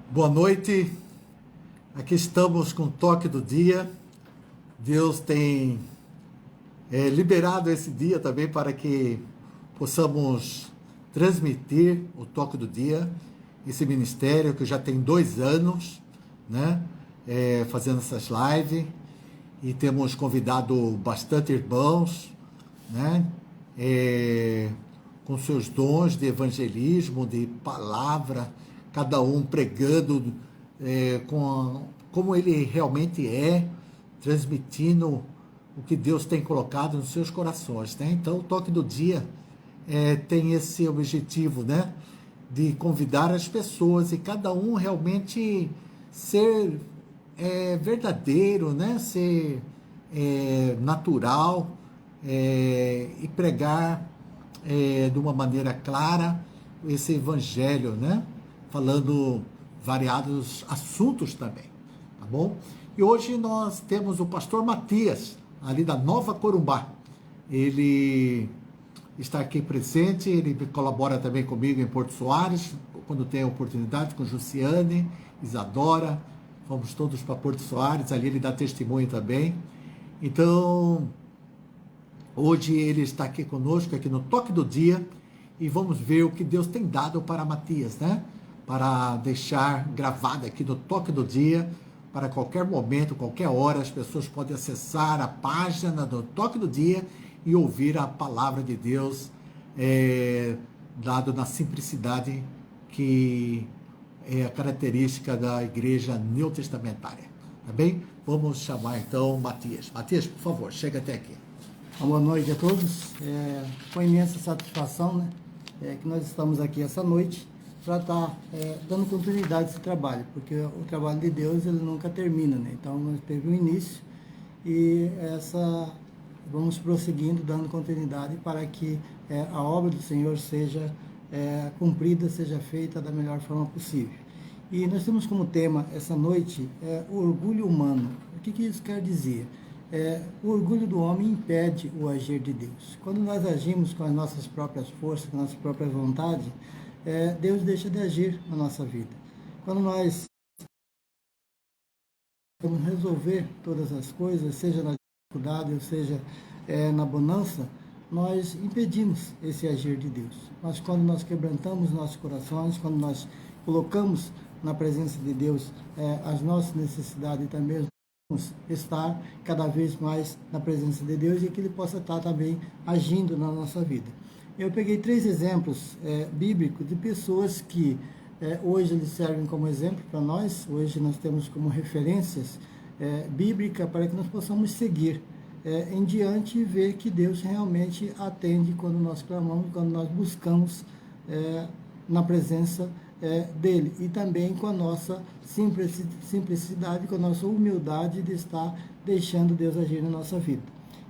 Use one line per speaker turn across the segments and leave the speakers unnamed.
Boa noite, aqui estamos com o toque do dia. Deus tem liberado esse dia também para que possamos transmitir o toque do dia, esse ministério que já tem 2 anos, né, fazendo essas lives, e temos convidado bastante irmãos, né, com seus dons de evangelismo, de palavra, cada um pregando como ele realmente é, transmitindo o que Deus tem colocado nos seus corações, né? Então, o toque do dia tem esse objetivo, né? De convidar as pessoas e cada um realmente ser verdadeiro, né? Ser natural e pregar de uma maneira clara esse evangelho, né? Falando variados assuntos também, tá bom? E hoje nós temos o pastor Matias, ali da Nova Corumbá. Ele está aqui presente, ele colabora também comigo em Porto Soares, quando tem a oportunidade, com Jussiane, Isadora, vamos todos para Porto Soares, ali ele dá testemunho também. Então, hoje ele está aqui conosco, aqui no Toque do Dia, e vamos ver o que Deus tem dado para Matias, né? Para deixar gravado aqui no Toque do Dia, para qualquer momento, qualquer hora, as pessoas podem acessar a página do Toque do Dia e ouvir a palavra de Deus, dado na simplicidade que é a característica da igreja neotestamentária. Tá bem? Vamos chamar então Matias. Matias, por favor, chega até aqui.
Boa noite a todos. Com imensa satisfação, né, que nós estamos aqui essa noite para estar dando continuidade a esse trabalho, porque o trabalho de Deus ele nunca termina, né? Então nós teve um início e vamos prosseguindo, dando continuidade para que a obra do Senhor seja cumprida, seja feita da melhor forma possível. E nós temos como tema essa noite o orgulho humano. O que isso quer dizer? O orgulho do homem impede o agir de Deus. Quando nós agimos com as nossas próprias forças, com a nossa própria vontade, Deus deixa de agir na nossa vida. Quando nós vamos resolver todas as coisas, seja na dificuldade ou seja na bonança, nós impedimos esse agir de Deus. Mas quando nós quebrantamos nossos corações, quando nós colocamos na presença de Deus as nossas necessidades e também estar cada vez mais na presença de Deus e que Ele possa estar também agindo na nossa vida. Eu peguei 3 exemplos bíblicos de pessoas que hoje eles servem como exemplo para nós, hoje nós temos como referências bíblicas para que nós possamos seguir em diante e ver que Deus realmente atende quando nós clamamos, quando nós buscamos na presença dele, e também com a nossa simplicidade, com a nossa humildade de estar deixando Deus agir na nossa vida.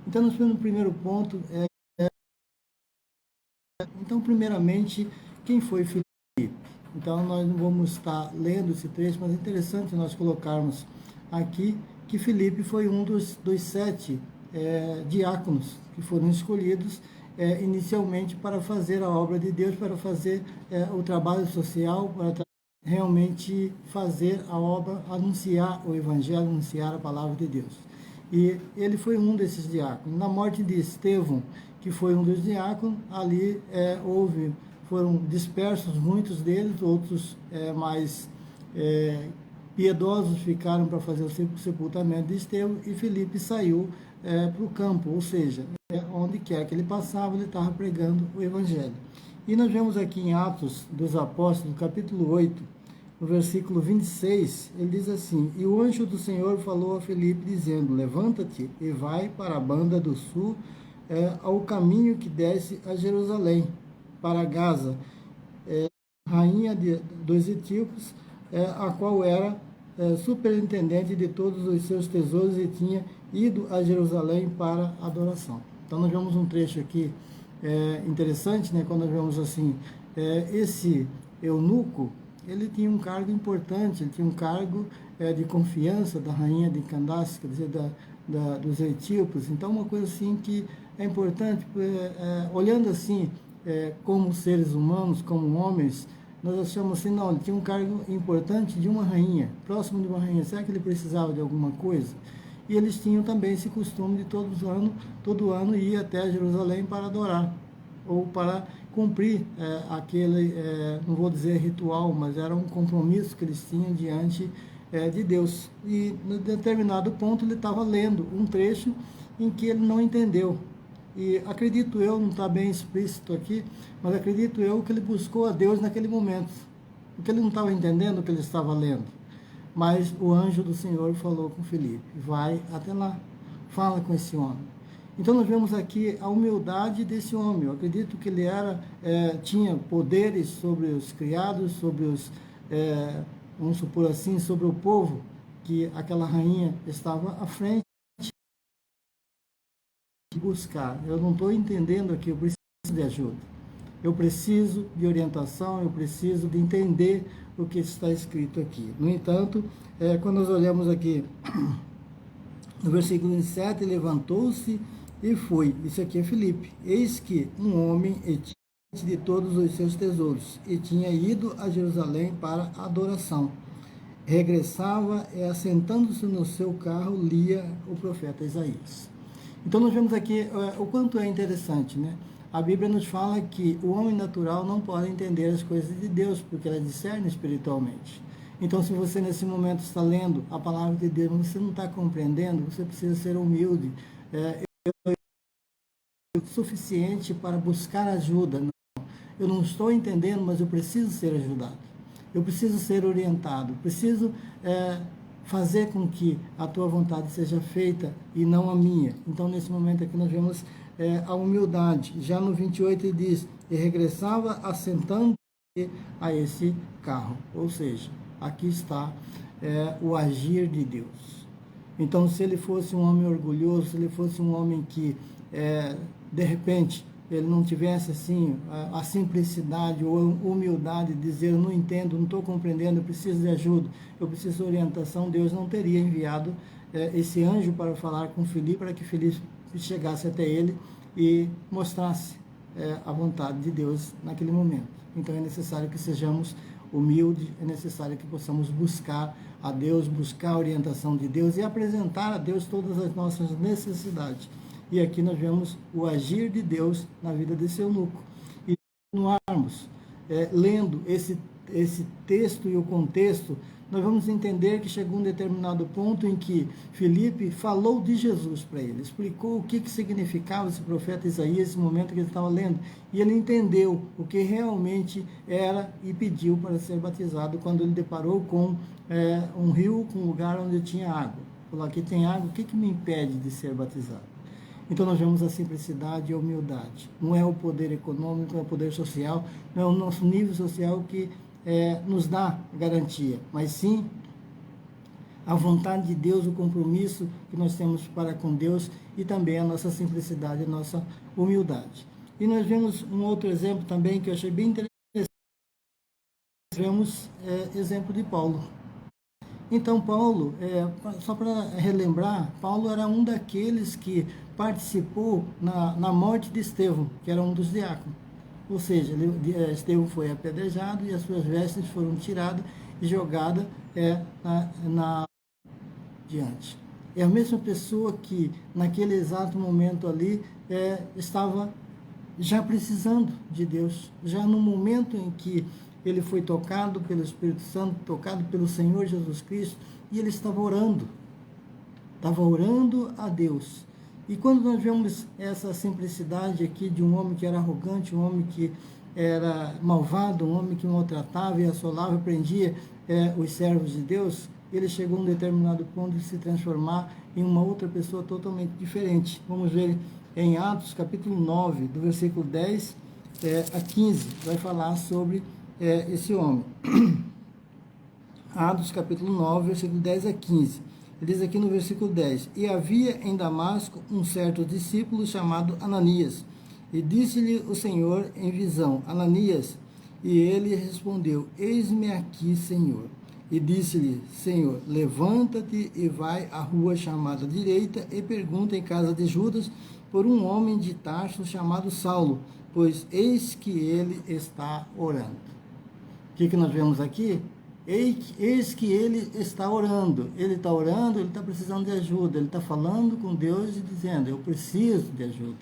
Então, no primeiro ponto, então, primeiramente, quem foi Filipe? Então, nós não vamos estar lendo esse trecho, mas é interessante nós colocarmos aqui que Filipe foi um dos 7 diáconos que foram escolhidos inicialmente para fazer a obra de Deus, para fazer o trabalho social, para realmente fazer a obra, anunciar o Evangelho, anunciar a palavra de Deus. E ele foi um desses diáconos. Na morte de Estevão, que foi um dos diáconos, ali foram dispersos muitos deles, outros mais piedosos ficaram para fazer o sepultamento de Estevão, e Filipe saiu para o campo, ou seja, onde quer que ele passava, ele estava pregando o Evangelho. E nós vemos aqui em Atos dos Apóstolos, capítulo 8, no versículo 26, ele diz assim: E o anjo do Senhor falou a Filipe, dizendo: Levanta-te e vai para a banda do sul, ao caminho que desce a Jerusalém, para Gaza, rainha dos etíopes, a qual era superintendente de todos os seus tesouros e tinha ido a Jerusalém para adoração. Então nós vemos um trecho aqui interessante, né? Quando nós vemos assim, esse eunuco, ele tinha um cargo importante, ele tinha um cargo de confiança da rainha de Candace, quer dizer, dos etíopes. Então uma coisa assim que é importante, olhando assim como seres humanos, como homens, nós achamos assim, não, ele tinha um cargo importante de uma rainha, próximo de uma rainha, será que ele precisava de alguma coisa? E eles tinham também esse costume de todo ano ir até Jerusalém para adorar, ou para cumprir aquele, não vou dizer ritual, mas era um compromisso que eles tinham diante de Deus. E, em determinado ponto, ele estava lendo um trecho em que ele não entendeu. E acredito eu, não está bem explícito aqui, mas acredito eu que ele buscou a Deus naquele momento, porque ele não estava entendendo o que ele estava lendo. Mas o anjo do Senhor falou com Filipe, vai até lá, fala com esse homem. Então nós vemos aqui a humildade desse homem. Eu acredito que ele tinha poderes sobre os criados, sobre os, vamos supor assim, sobre o povo, que aquela rainha estava à frente de buscar. Eu não estou entendendo aqui, eu preciso de ajuda. Eu preciso de orientação, eu preciso de entender o que está escrito aqui. No entanto, quando nós olhamos aqui no versículo 7, levantou-se e foi. Isso aqui é Filipe. Eis que um homem tinha de todos os seus tesouros e tinha ido a Jerusalém para adoração. Regressava e, assentando-se no seu carro, lia o profeta Isaías. Então nós vemos aqui o quanto é interessante, né? A Bíblia nos fala que o homem natural não pode entender as coisas de Deus, porque ela discerne espiritualmente. Então, se você nesse momento está lendo a palavra de Deus, mas você não está compreendendo, você precisa ser humilde, suficiente para buscar ajuda. Eu não estou entendendo, mas eu preciso ser ajudado. Eu preciso ser orientado. Preciso fazer com que a tua vontade seja feita e não a minha. Então, nesse momento aqui, nós vemos a humildade. Já no 28 ele diz, e regressava assentando-se a esse carro. Ou seja, aqui está o agir de Deus. Então, se ele fosse um homem orgulhoso, se ele fosse um homem que, de repente, ele não tivesse assim a simplicidade ou a humildade de dizer, eu não entendo, não estou compreendendo, eu preciso de ajuda, eu preciso de orientação, Deus não teria enviado esse anjo para falar com Filipe, para que Filipe chegasse até ele e mostrasse a vontade de Deus naquele momento. Então é necessário que sejamos humildes, é necessário que possamos buscar a Deus, buscar a orientação de Deus e apresentar a Deus todas as nossas necessidades. E aqui nós vemos o agir de Deus na vida desse eunuco. E continuarmos lendo esse texto e o contexto, nós vamos entender que chegou um determinado ponto em que Filipe falou de Jesus para ele, explicou o que significava esse profeta Isaías, esse momento que ele estava lendo, e ele entendeu o que realmente era e pediu para ser batizado quando ele deparou com um rio, com um lugar onde tinha água. Falou, aqui tem água, o que me impede de ser batizado? Então nós vemos a simplicidade e a humildade. Não é o poder econômico, não é o poder social, não é o nosso nível social que nos dá garantia, mas sim a vontade de Deus, o compromisso que nós temos para com Deus e também a nossa simplicidade, a nossa humildade. E nós vemos um outro exemplo também que eu achei bem interessante. Vemos exemplo de Paulo. Então Paulo, só para relembrar, Paulo era um daqueles que participou na morte de Estevão, que era um dos diáconos. Ou seja, Estevão foi apedrejado e as suas vestes foram tiradas e jogadas diante. É a mesma pessoa que naquele exato momento ali estava já precisando de Deus, já no momento em que ele foi tocado pelo Espírito Santo, tocado pelo Senhor Jesus Cristo, e ele estava orando a Deus. E quando nós vemos essa simplicidade aqui de um homem que era arrogante, um homem que era malvado, um homem que maltratava e assolava e prendia os servos de Deus, ele chegou a um determinado ponto de se transformar em uma outra pessoa totalmente diferente. Vamos ver em Atos capítulo 9, do versículo 10 a 15, vai falar sobre esse homem. Atos capítulo 9, versículo 10 a 15. Ele diz aqui no versículo 10, e havia em Damasco um certo discípulo chamado Ananias, e disse-lhe o Senhor em visão, Ananias, e ele respondeu, eis-me aqui, Senhor. E disse-lhe, Senhor, levanta-te e vai à rua chamada direita e pergunta em casa de Judas por um homem de Tarso chamado Saulo, pois eis que ele está orando. que nós vemos aqui? Eis que ele está orando. Ele está orando, ele está precisando de ajuda. Ele está falando com Deus e dizendo, eu preciso de ajuda.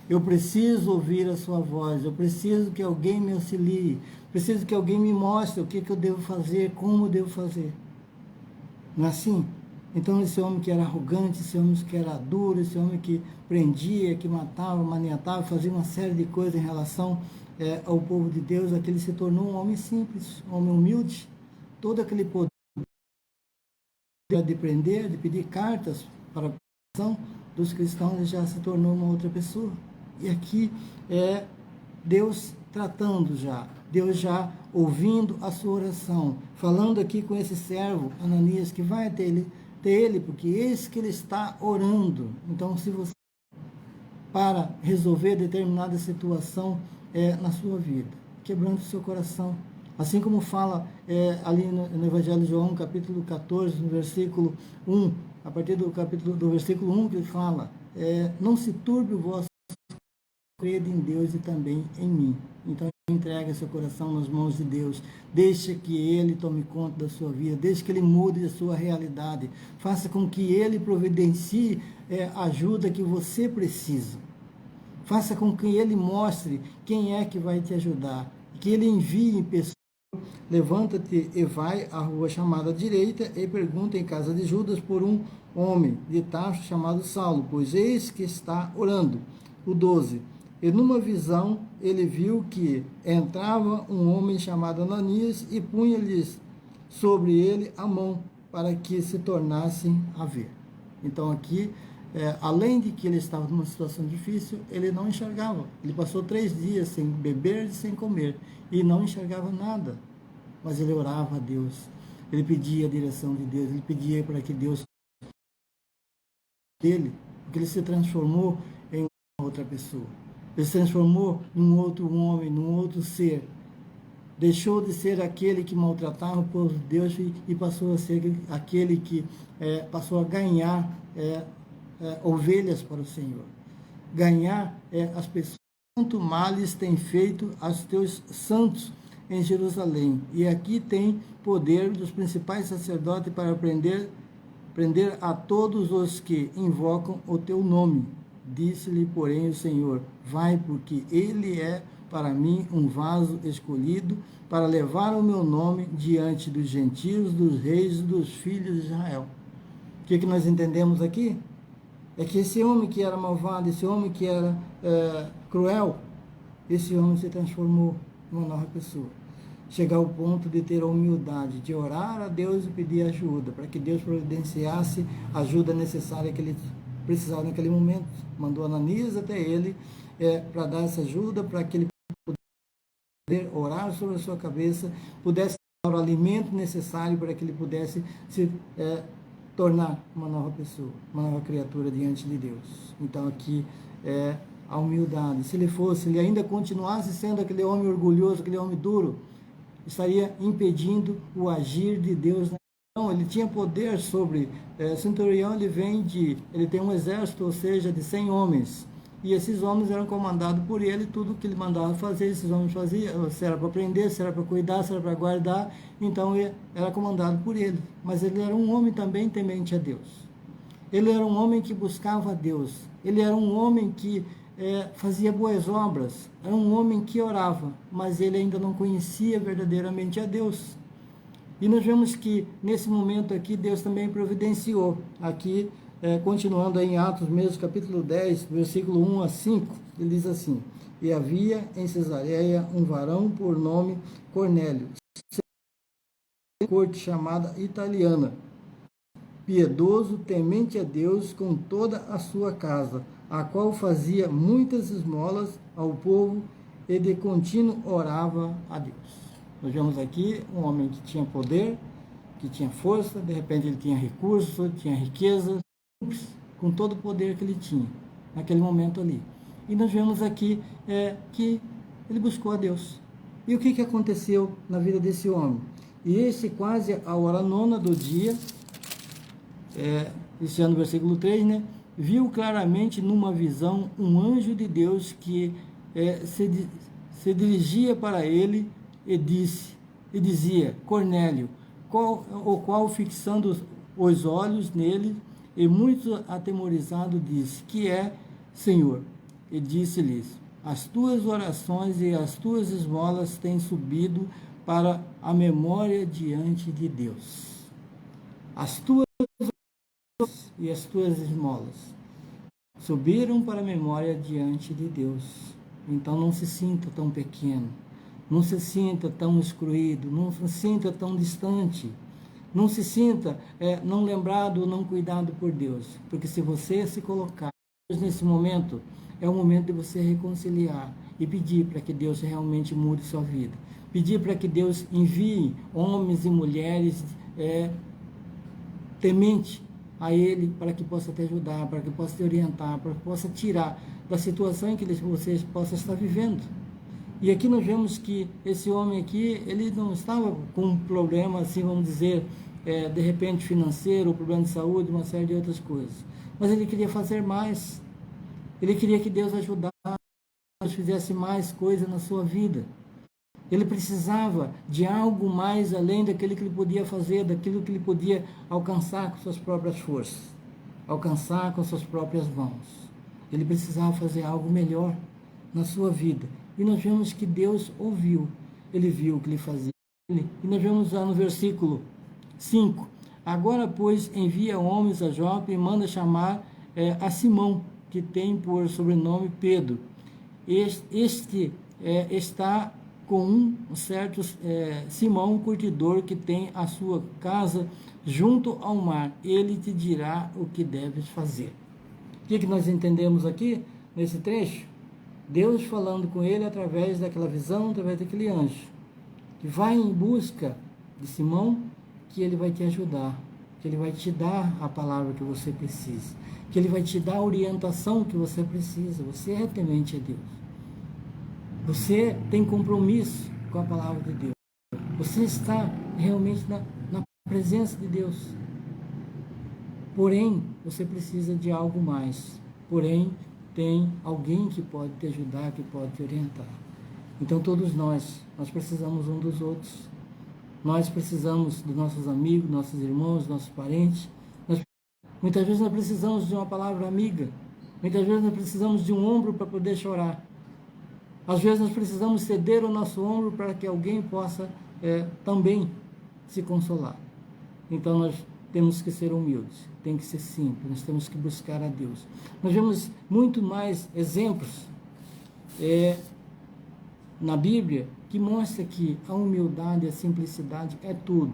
Eu preciso ouvir a sua voz. Eu preciso que alguém me auxilie. Preciso que alguém me mostre o que eu devo fazer, como eu devo fazer. Não é assim? Então esse homem que era arrogante, esse homem que era duro, esse homem que prendia, que matava, maniatava, fazia uma série de coisas em relação ao povo de Deus, aquele se tornou um homem simples, um homem humilde. Todo aquele poder de prender, de pedir cartas para a proteção dos cristãos, ele já se tornou uma outra pessoa. E aqui é Deus tratando já, Deus já ouvindo a sua oração, falando aqui com esse servo, Ananias, que vai até ele, porque eis que ele está orando. Então, se você para resolver determinada situação na sua vida, quebrando o seu coração, assim como fala ali no Evangelho de João, capítulo 14, no versículo 1, a partir do versículo 1, que ele fala, não se turbe o vosso crede em Deus e também em mim. Então, entregue seu coração nas mãos de Deus. Deixe que Ele tome conta da sua vida. Deixe que Ele mude a sua realidade. Faça com que Ele providencie a ajuda que você precisa. Faça com que Ele mostre quem é que vai te ajudar. Que Ele envie pessoas. Levanta-te e vai à rua chamada direita e pergunta em casa de Judas por um homem de Tarso chamado Saulo, pois eis que está orando. O 12. E numa visão ele viu que entrava um homem chamado Ananias e punha-lhes sobre ele a mão para que se tornassem a ver. Então aqui, além de que ele estava numa situação difícil, ele não enxergava. Ele passou 3 dias sem beber e sem comer e não enxergava nada. Mas ele orava a Deus, ele pedia a direção de Deus, ele pedia para que Deus dele, porque ele se transformou em outra pessoa. Ele se transformou num outro homem, num outro ser. Deixou de ser aquele que maltratava o povo de Deus e passou a ser aquele que passou a ganhar ovelhas para o Senhor. Ganhar as pessoas. Quanto males tem feito aos teus santos em Jerusalém. E aqui tem poder dos principais sacerdotes para prender a todos os que invocam o teu nome. Disse-lhe, porém, o Senhor, vai, porque ele é para mim um vaso escolhido para levar o meu nome diante dos gentios, dos reis e dos filhos de Israel. O que nós entendemos aqui? É que esse homem que era malvado, esse homem que era cruel, esse homem se transformou em uma nova pessoa. Chegar ao ponto de ter a humildade, de orar a Deus e pedir ajuda, para que Deus providenciasse a ajuda necessária que ele precisava naquele momento. Mandou Ananias até ele para dar essa ajuda, para que ele pudesse orar sobre a sua cabeça, pudesse dar o alimento necessário para que ele pudesse se tornar uma nova pessoa, uma nova criatura diante de Deus. Então aqui a humildade. Se ele ainda continuasse sendo aquele homem orgulhoso, aquele homem duro, estaria impedindo o agir de Deus. Então, ele tinha poder sobre centurião, ele tem um exército, ou seja, de 100 homens, e esses homens eram comandados por ele, tudo que ele mandava fazer, esses homens faziam, se era para prender, se era para cuidar, se era para guardar, então ele era comandado por ele. Mas ele era um homem também temente a Deus, ele era um homem que buscava a Deus, ele era um homem que fazia boas obras, era um homem que orava, mas ele ainda não conhecia verdadeiramente a Deus. E nós vemos que, nesse momento aqui, Deus também providenciou. Aqui, continuando aí em Atos mesmo, capítulo 10, versículo 1 a 5, ele diz assim, e havia em Cesareia um varão por nome Cornélio, corte chamada italiana, piedoso, temente a Deus com toda a sua casa, a qual fazia muitas esmolas ao povo e de contínuo orava a Deus. Nós vemos aqui um homem que tinha poder, que tinha força, de repente ele tinha recurso, tinha riqueza, com todo o poder que ele tinha naquele momento ali. E nós vemos aqui que ele buscou a Deus. E o que aconteceu na vida desse homem? E esse quase a hora 9 do dia, esse ano versículo 3, né? Viu claramente numa visão um anjo de Deus que se dirigia para ele e disse, e dizia: Cornélio, o qual fixando os olhos nele, e muito atemorizado, disse: Que é, Senhor? E disse-lhes: As tuas orações e as tuas esmolas têm subido para a memória diante de Deus. As tuas e as tuas esmolas subiram para a memória diante de Deus. Então não se sinta tão pequeno, não se sinta tão excluído, não se sinta tão distante, não se sinta não lembrado, não cuidado por Deus. Porque se você se colocar nesse momento, é o momento de você reconciliar e pedir para que Deus realmente mude sua vida. Pedir para que Deus envie homens e mulheres temente a Ele, para que possa te ajudar, para que possa te orientar, para que possa tirar da situação em que você possa estar vivendo. E aqui nós vemos que esse homem aqui, ele não estava com um problema, assim, vamos dizer, de repente financeiro, problema de saúde, uma série de outras coisas. Mas ele queria fazer mais. Ele queria que Deus ajudasse, Deus fizesse mais coisa na sua vida. Ele precisava de algo mais além daquilo que ele podia fazer, daquilo que ele podia alcançar com suas próprias forças, alcançar com suas próprias mãos. Ele precisava fazer algo melhor na sua vida. E nós vemos que Deus ouviu, ele viu o que ele fazia. E nós vemos lá no versículo 5. Agora, pois, envia homens a Jope e manda chamar a Simão, que tem por sobrenome Pedro. Este está com um certo Simão, curtidor, que tem a sua casa junto ao mar. Ele te dirá o que deves fazer. O que nós entendemos aqui, nesse trecho? Deus falando com ele através daquela visão, através daquele anjo, que vai em busca de Simão, que ele vai te ajudar, que ele vai te dar a palavra que você precisa, que ele vai te dar a orientação que você precisa. Você é temente a Deus. Você tem compromisso com a palavra de Deus. Você está realmente na presença de Deus. Porém, você precisa de algo mais. Porém, tem alguém que pode te ajudar, que pode te orientar. Então, todos nós precisamos um dos outros. Nós precisamos dos nossos amigos, nossos irmãos, nossos parentes. Muitas vezes nós precisamos de uma palavra amiga. Muitas vezes nós precisamos de um ombro para poder chorar. Às vezes nós precisamos ceder o nosso ombro para que alguém possa também se consolar. Então nós temos que ser humildes, tem que ser simples, nós temos que buscar a Deus. Nós vemos muito mais exemplos na Bíblia que mostra que a humildade, a simplicidade é tudo.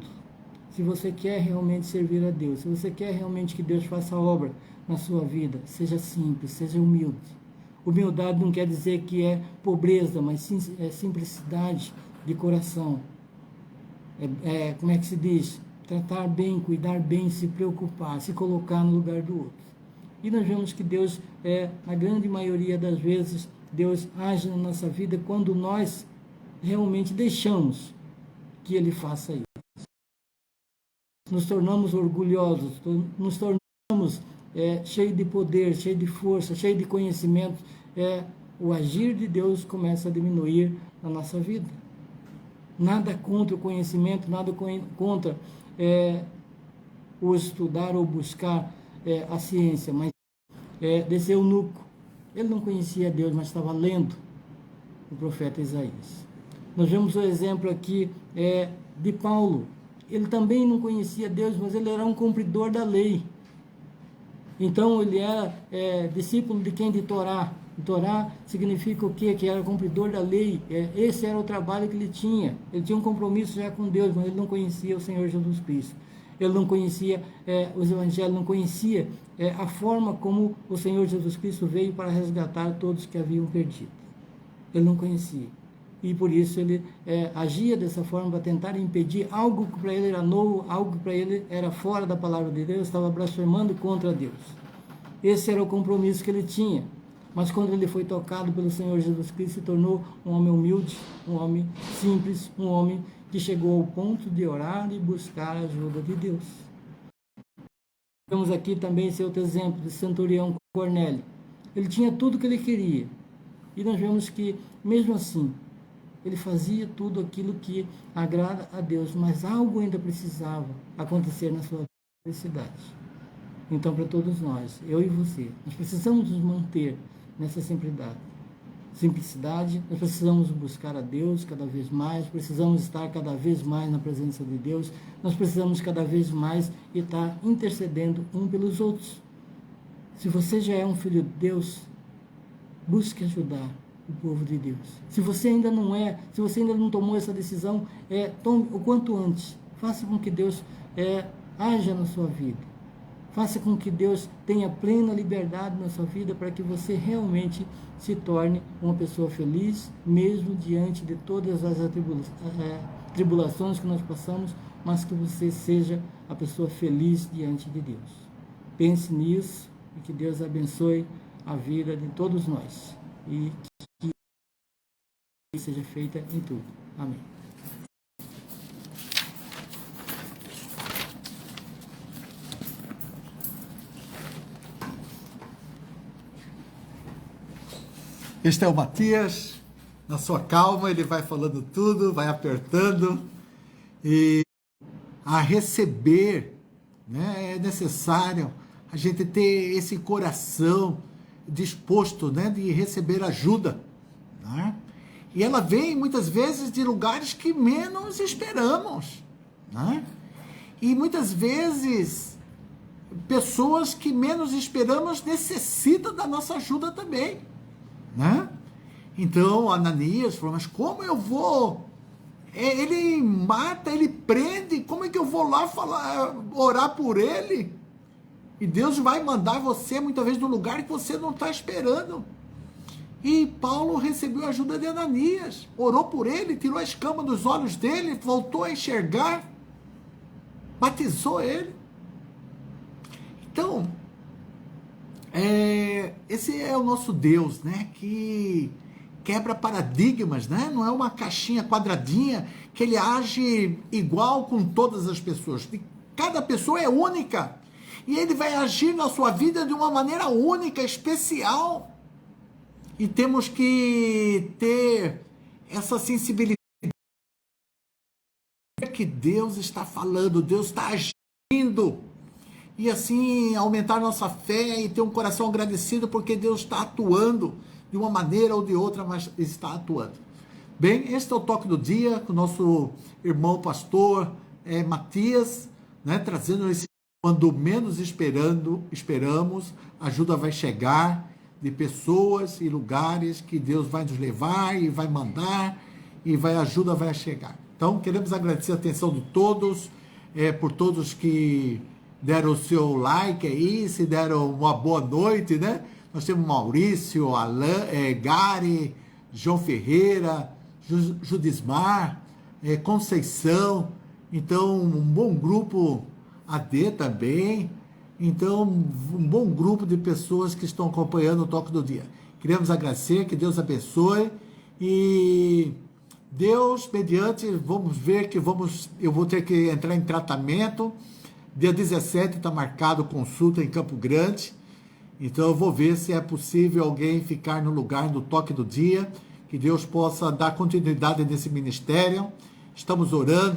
Se você quer realmente servir a Deus, se você quer realmente que Deus faça a obra na sua vida, seja simples, seja humilde. Humildade não quer dizer que é pobreza, mas sim é simplicidade de coração. Como é que se diz? Tratar bem, cuidar bem, se preocupar, se colocar no lugar do outro. E nós vemos que Deus, na grande maioria das vezes, Deus age na nossa vida quando nós realmente deixamos que Ele faça isso. Nos tornamos orgulhosos, nos tornamos cheio de poder, cheio de força, cheio de conhecimento, o agir de Deus começa a diminuir na nossa vida. Nada contra o conhecimento, nada contra o estudar ou buscar a ciência, mas desse eunuco, ele não conhecia Deus, mas estava lendo o profeta Isaías. Nós vemos o exemplo aqui de Paulo. Ele também não conhecia Deus, mas ele era um cumpridor da lei. Então, ele era discípulo de quem? De Torá. E Torá significa o quê? Que era cumpridor da lei. Esse era o trabalho que ele tinha. Ele tinha um compromisso já com Deus, mas ele não conhecia o Senhor Jesus Cristo. Ele não conhecia os evangelhos, não conhecia a forma como o Senhor Jesus Cristo veio para resgatar todos que haviam perdido. Ele não conhecia. E por isso ele agia dessa forma para tentar impedir algo que para ele era novo, algo que para ele era fora da palavra de Deus, estava blasfemando contra Deus. Esse era o compromisso que ele tinha. Mas quando ele foi tocado pelo Senhor Jesus Cristo, se tornou um homem humilde, um homem simples, um homem que chegou ao ponto de orar e buscar a ajuda de Deus. Temos aqui também esse outro exemplo de centurião Cornélio. Ele tinha tudo o que ele queria. E nós vemos que, mesmo assim, ele fazia tudo aquilo que agrada a Deus, mas algo ainda precisava acontecer na sua cidade. Então, para todos nós, eu e você, nós precisamos nos manter nessa simplicidade, nós precisamos buscar a Deus cada vez mais, precisamos estar cada vez mais na presença de Deus, nós precisamos cada vez mais estar intercedendo um pelos outros. Se você já é um filho de Deus, busque ajudar o povo de Deus. Se você ainda não é, se você ainda não tomou essa decisão, tome o quanto antes. Faça com que Deus haja na sua vida. Faça com que Deus tenha plena liberdade na sua vida para que você realmente se torne uma pessoa feliz, mesmo diante de todas as tribulações que nós passamos, mas que você seja a pessoa feliz diante de Deus. Pense nisso e que Deus abençoe a vida de todos nós e que seja feita em tudo. Amém.
Este é o Matias, na sua calma, ele vai falando tudo, vai apertando, e a receber, né, é necessário a gente ter esse coração disposto, né, de receber ajuda, né? E ela vem muitas vezes de lugares que menos esperamos, né? E muitas vezes pessoas que menos esperamos necessitam da nossa ajuda também, né? Então Ananias falou, mas como eu vou? Ele mata, ele prende, como é que eu vou lá orar por ele? E Deus vai mandar você muitas vezes no lugar que você não está esperando. E Paulo recebeu a ajuda de Ananias, orou por ele, tirou a escama dos olhos dele, voltou a enxergar, batizou ele. Então, esse é o nosso Deus, né? Que quebra paradigmas, né? Não é uma caixinha quadradinha que ele age igual com todas as pessoas. Cada pessoa é única e ele vai agir na sua vida de uma maneira única, especial. E temos que ter essa sensibilidade que Deus está falando, Deus está agindo. E assim aumentar nossa fé e ter um coração agradecido porque Deus está atuando de uma maneira ou de outra, mas está atuando. Bem, este é o Toque do Dia com o nosso irmão pastor Matias, né, trazendo esse quando menos esperamos, a ajuda vai chegar de pessoas e lugares que Deus vai nos levar e vai mandar e a ajuda vai chegar. Então, queremos agradecer a atenção de todos, por todos que deram o seu like aí, se deram uma boa noite, né? Nós temos Maurício, Alain, Gary, João Ferreira, Judismar, Conceição, então um bom grupo, AD também, então um bom grupo de pessoas que estão acompanhando o Toque do Dia. Queremos agradecer, que Deus abençoe e Deus, mediante, vamos ver que eu vou ter que entrar em tratamento. Dia 17 está marcado consulta em Campo Grande, então eu vou ver se é possível alguém ficar no lugar do Toque do Dia, que Deus possa dar continuidade nesse ministério. Estamos orando.